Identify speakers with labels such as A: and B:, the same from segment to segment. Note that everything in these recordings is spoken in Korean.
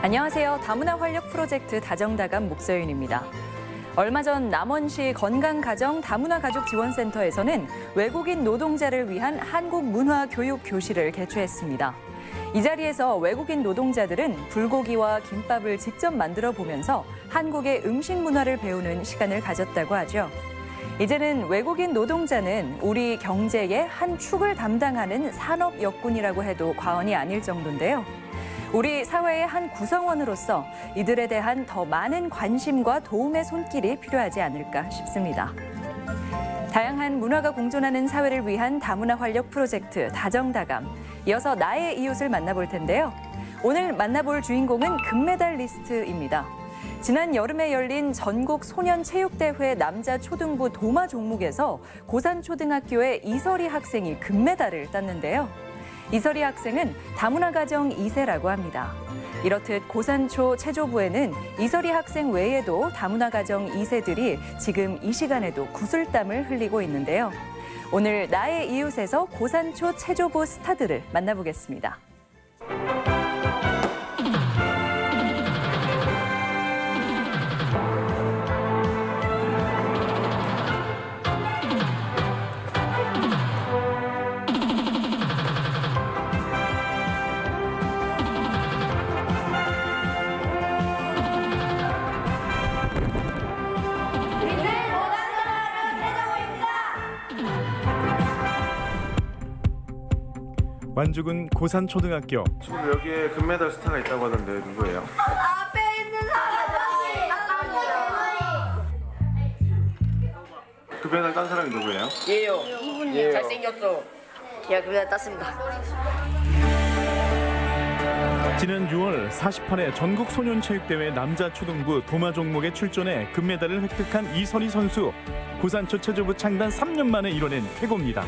A: 안녕하세요. 다문화 활력 프로젝트 다정다감 목서윤입니다. 얼마 전 남원시 건강가정 다문화가족지원센터에서는 외국인 노동자를 위한 한국문화교육교실을 개최했습니다. 이 자리에서 외국인 노동자들은 불고기와 김밥을 직접 만들어 보면서 한국의 음식 문화를 배우는 시간을 가졌다고 하죠. 이제는 외국인 노동자는 우리 경제의 한 축을 담당하는 산업 역군이라고 해도 과언이 아닐 정도인데요. 우리 사회의 한 구성원으로서 이들에 대한 더 많은 관심과 도움의 손길이 필요하지 않을까 싶습니다. 다양한 문화가 공존하는 사회를 위한 다문화 활력 프로젝트 다정다감. 이어서 나의 이웃을 만나볼 텐데요. 오늘 만나볼 주인공은 금메달리스트입니다. 지난 여름에 열린 전국 소년체육대회 남자 초등부 도마 종목에서 고산초등학교의 이설희 학생이 금메달을 땄는데요. 이설희 학생은 다문화 가정 2세라고 합니다. 이렇듯 고산초 체조부에는 이설희 학생 외에도 다문화 가정 2세들이 지금 이 시간에도 구슬땀을 흘리고 있는데요. 오늘 나의 이웃에서 고산초 체조부 스타들을 만나보겠습니다.
B: 완주군 고산초등학교.
C: 지금 여기에 금메달 스타가 있다고 하던데 누구예요?
D: 앞에 있는 사람이
C: 금메달 딴 사람이 누구예요?
E: 얘요. 잘생겼어.
D: 제가 금메달 땄습니다.
B: 지난 6월 48회 전국 소년체육대회 남자 초등부 도마 종목에 출전해 금메달을 획득한 이설희 선수. 고산초 체조부 창단 3년 만에 이뤄낸 쾌거입니다.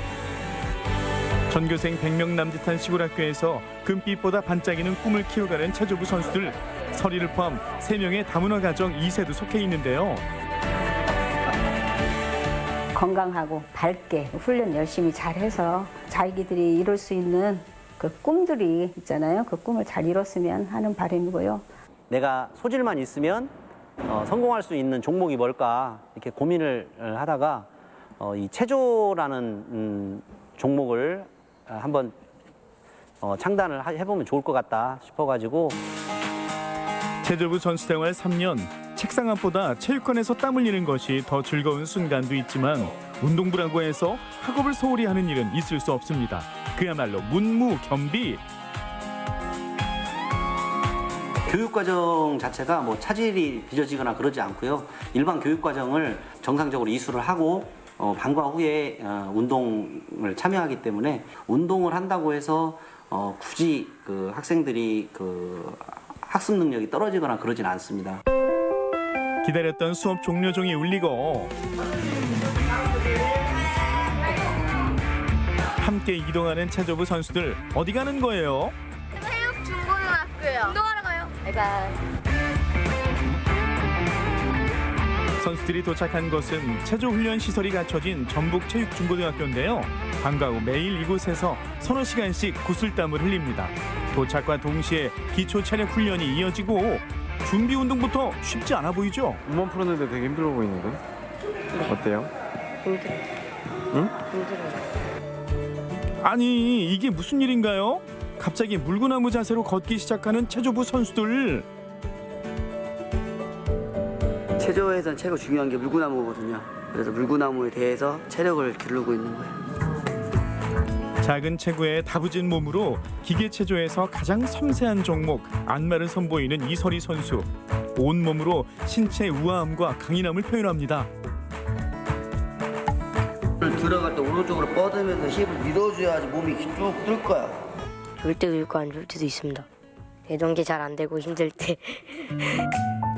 B: 전교생 100명 남짓한 시골 학교에서 금빛보다 반짝이는 꿈을 키워가는 체조부 선수들. 설희를 포함 3명의 다문화 가정 2세도 속해 있는데요.
F: 건강하고 밝게 훈련 열심히 잘해서 자기들이 이룰 수 있는 그 꿈들이 있잖아요. 그 꿈을 잘 이뤘으면 하는 바람이고요.
E: 내가 소질만 있으면 성공할 수 있는 종목이 뭘까 이렇게 고민을 하다가 이 체조라는 종목을 한번 창단을 해보면 좋을 것 같다 싶어가지고.
B: 체조부 선수 생활 3년. 책상 앞보다 체육관에서 땀 흘리는 것이 더 즐거운 순간도 있지만 운동부라고 해서 학업을 소홀히 하는 일은 있을 수 없습니다. 그야말로 문무겸비.
E: 교육과정 자체가 뭐 차질이 빚어지거나 그러지 않고요. 일반 교육과정을 정상적으로 이수를 하고 방과 후에 운동을 참여하기 때문에 운동을 한다고 해서 굳이 그 학생들이 그 학습 능력이 떨어지거나 그러진 않습니다.
B: 기다렸던 수업 종료종이 울리고 함께 이동하는 체조부 선수들. 어디 가는 거예요?
D: 체육중고등학교요. 운동하러 가요. 바이바이.
B: 선수들이 도착한 곳은 체조 훈련 시설이 갖춰진 전북체육중고등학교인데요. 방과 후 매일 이곳에서 서너 시간씩 구슬땀을 흘립니다. 도착과 동시에 기초 체력 훈련이 이어지고 준비 운동부터 쉽지 않아 보이죠?
C: 몸만 풀었는데 되게 힘들어 보이는데? 어때요? 응?
B: 아니 이게 무슨 일인가요? 갑자기 물구나무 자세로 걷기 시작하는 체조부 선수들.
G: 체조에서는 최고 중요한 게 물구나무거든요. 그래서 물구나무에 대해서 체력을 기르고 있는 거예요.
B: 작은 체구에 다부진 몸으로 기계 체조에서 가장 섬세한 종목 안마를 선보이는 이설희 선수. 온몸으로 신체 우아함과 강인함을 표현합니다.
G: 들어갈 때 오른쪽으로 뻗으면서 힙을 밀어줘야지 몸이 쭉 뜰 거야.
D: 좋을 때도 있고 안 좋을 때도 있습니다. 대동계 잘 안 되고 힘들 때.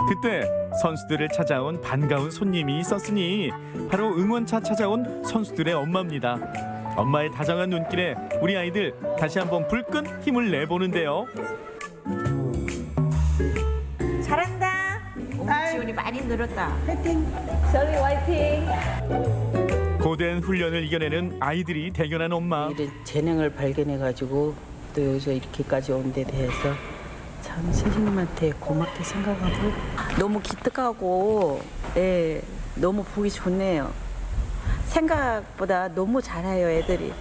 B: 그때 선수들을 찾아온 반가운 손님이 있었으니 바로 응원차 찾아온 선수들의 엄마입니다. 엄마의 다정한 눈길에 우리 아이들 다시 한번 불끈 힘을 내보는데요.
H: 잘한다. 지훈이 많이 늘었다.
B: 고된 훈련을 이겨내는 아이들이 대견한 엄마.
H: 이런 재능을 발견해가지고 또 여기서 이렇게까지 온 데 대해서 참 선생님한테 고맙게 생각하고
I: 너무 기특하고 너무 보기 좋네요. 생각보다 너무 잘해요, 애들이.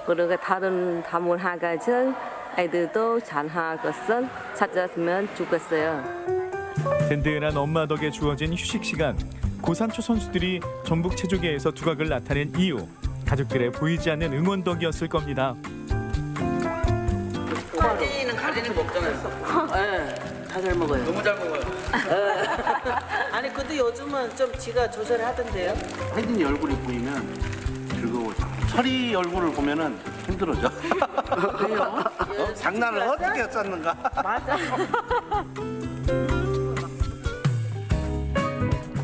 J: 그리고 다른 다문화가정 애들도 잘할 것을 찾았으면 좋겠어요.
B: 든든한 엄마 덕에 주어진 휴식 시간. 고산초 선수들이 전북 체조계에서 두각을 나타낸 이유. 가족들의 보이지 않는 응원 덕이었을 겁니다.
G: 가진이는 가진이 먹잖아요. 네, 다 잘 먹어요. 너무 잘 먹어요.
H: 아니 근데 요즘은 좀 지가 조절하던데요?
E: 혜진이 얼굴이 보이면 즐거워져. 철이 얼굴을 보면은 힘들어져. 왜요? 장난을 어떻게 짰는가?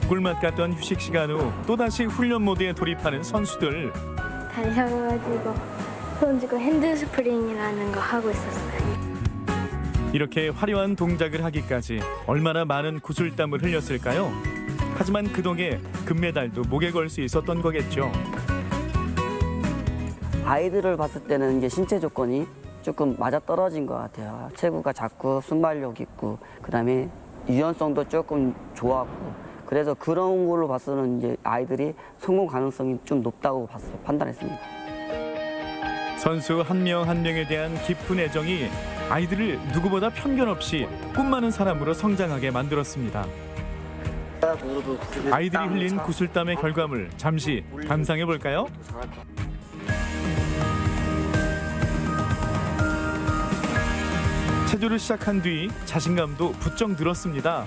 B: 꿀맛 같던 휴식 시간 후 또다시 훈련 모드에 돌입하는 선수들.
K: 달려가지고 손 쥐고 핸드 스프링이라는 거 하고 있었어요.
B: 이렇게 화려한 동작을 하기까지 얼마나 많은 구슬땀을 흘렸을까요? 하지만 그 덕에 금메달도 목에 걸 수 있었던 거겠죠.
G: 아이들을 봤을 때는 이제 신체 조건이 조금 맞아떨어진 것 같아요. 체구가 작고 순발력 있고 그다음에 유연성도 조금 좋았고 그래서 그런 걸로 봐서는 이제 아이들이 성공 가능성이 좀 높다고 봤어요. 판단했습니다.
B: 선수 한 명 한 명에 대한 깊은 애정이 아이들을 누구보다 편견 없이 꿈 많은 사람으로 성장하게 만들었습니다. 아이들이 흘린 구슬땀의 결과물 잠시 감상해 볼까요? 체조를 시작한 뒤 자신감도 부쩍 늘었습니다.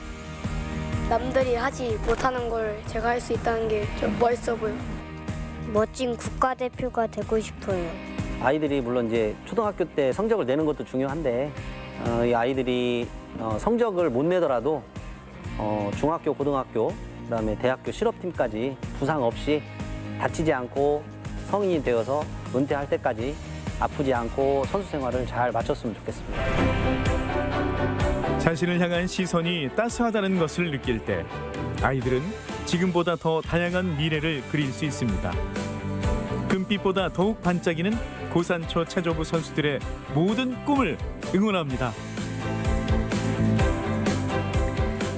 K: 남들이 하지 못하는 걸 제가 할 수 있다는 게 좀 멋있어 보여. 멋진 국가대표가 되고 싶어요.
E: 아이들이 물론 이제 초등학교 때 성적을 내는 것도 중요한데 이 아이들이 성적을 못 내더라도 중학교, 고등학교, 그다음에 대학교 실업팀까지 부상 없이 다치지 않고 성인이 되어서 은퇴할 때까지 아프지 않고 선수 생활을 잘 마쳤으면 좋겠습니다.
B: 자신을 향한 시선이 따스하다는 것을 느낄 때 아이들은 지금보다 더 다양한 미래를 그릴 수 있습니다. 금빛보다 더욱 반짝이는 고산초 체조부 선수들의 모든 꿈을 응원합니다.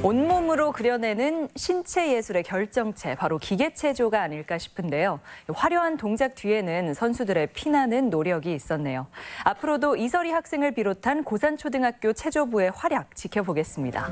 A: 온몸으로 그려내는 신체 예술의 결정체, 바로 기계체조가 아닐까 싶은데요. 화려한 동작 뒤에는 선수들의 피나는 노력이 있었네요. 앞으로도 이설희 학생을 비롯한 고산초등학교 체조부의 활약 지켜보겠습니다.